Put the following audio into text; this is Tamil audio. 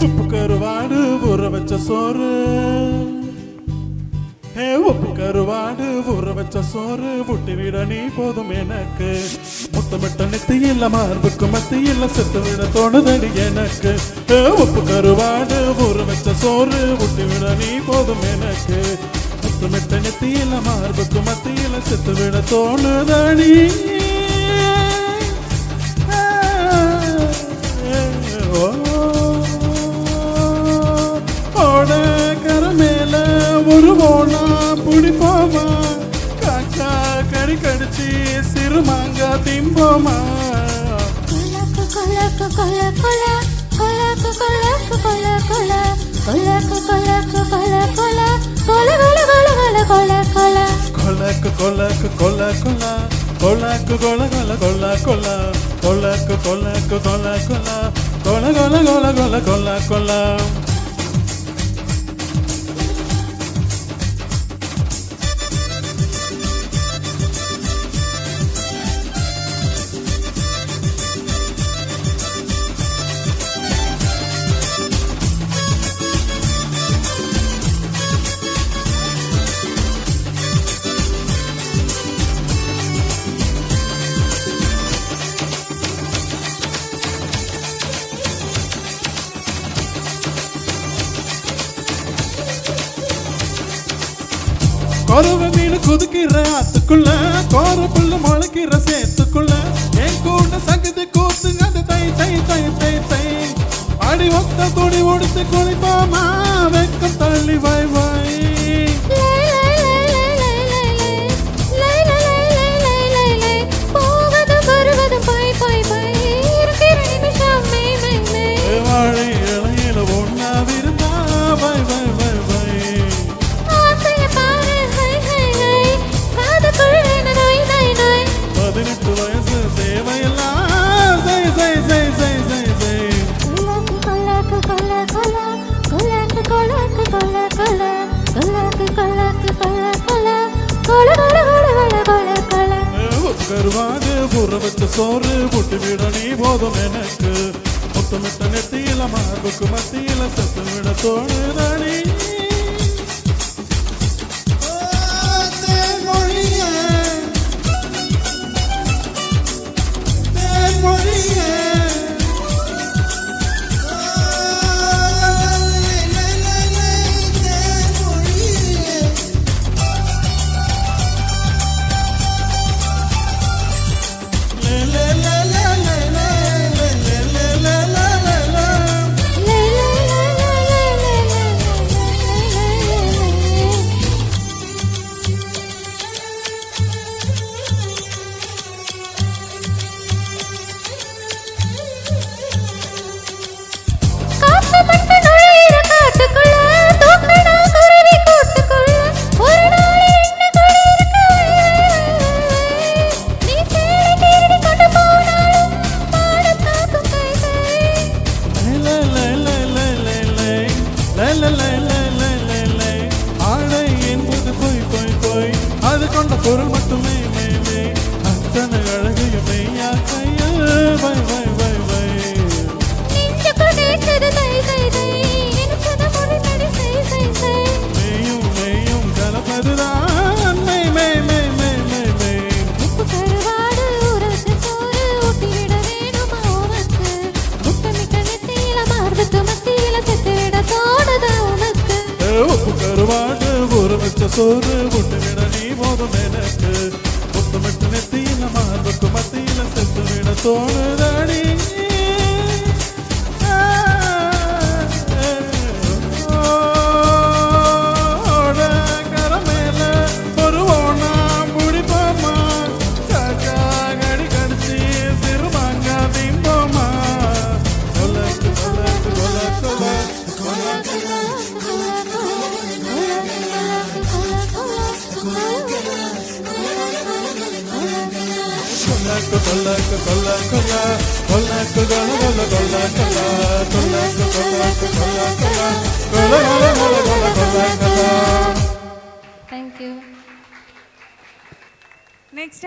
உப்பு கருவாடு ஊற வச்ச சோறு, உப்பு கருவாடு ஊற வச்ச சோறு ஊட்டி விட நீ போதும் எனக்கு. முத்தமிட்ட நெத்தியில்ல மார்புக்கு மத்தியில்ல செத்து விட தோணுதடி எனக்கு. உப்பு கருவாடு ஊற வச்ச சோறு ஊட்டி விட நீ போதும் எனக்கு. முத்தமிட்ட நெத்தியில்ல மார்புக்கு மத்தியில்ல செத்து விட தோணுதடி. கரமேல ஒரு ஓனா புடிப்போமா, காக்கா கறி கடிச்சு சிறுமாங்க திம்போமா. கொலக்கு கொலக்கு கொல கொல கொலக்கு கொலக்கு கொல கொல கொலக்கு கொலக்கு கொல கொல கொல கொல கொல கொல கொல கொலக்கு கொலக்கு கொல கொல கொலக்கு கொல கொல கொல கொல கொலக்கு கொலக்கு கொல கொல கொல கொல கொல கொல கொல கொல. கொரவ மீன் குதுக்கிற ஆத்துக்குள்ள, கோர புல்லு முளைக்கிற சேத்துக்குள்ள, என் கூட சகதி கூத்து அது தை தை தை தை தை. அடி ஒத்த துடி உடுத்து குளிப்பாமா, வெக்கம் தள்ளி வாய் வாய். வாழை இளையில ஒன்னா விருந்தா வாய் வாய் வாய் வாய். 18 வயசு சேவையெல்லாம் செய் செய் செய் செய் செய் செய். கொலக்கு கொலக்கு கொலக்கு கொலக்கு கொலக்கு கொலக்கு கொலக்கு கொலக்கு கொலக்கு கொல கொல கொல கொல கொல. கருவாடு ஊற வச்ச சோறு ஊட்டி விட நீ போதும் எனக்கு. முத்தமிட்ட நெத்தியில மார்புக்கு மத்தியில செத்து விட தோணுதடி. ஆடை என்பது போய் போய் போய் அது கொண்ட பொருள் மட்டுமே மே. அத்தனை அழகையும் மெய்யா கையில் வை வை வை வை. மெய்யும் மெய்யும் கலப்பதுதான் மெய் மெய் மெய் மெய் மெய் மெய். உப்பு கருவாடு ஊற வச்ச சோறு ஊட்டி விட வேணுமா உனக்கு. முத்தமிட்ட நெத்தியில மார்புக்கு மத்தியில செத்து விட தோணுதா உனக்கு. உப்பு கருவாடு ஊற வச்ச சோறு ஊட்டி விட நீ போதும் எனக்கு. முத்தமிட்ட நெத்தியில மார்புக்கு மத்தியில செத்து விட தோணுதடி. கொல்லக்கு கொல்லக்கு கொல்ல கொல்ல கொல்லக்கு கொல கொல கொல்ல கொல்ல கொல்லக்கு கொல்லக்கு கொல்ல கொல்ல கொல கொல கொல கொல கொல்ல கொல்ல. தேங்க்யூ. நெக்ஸ்ட்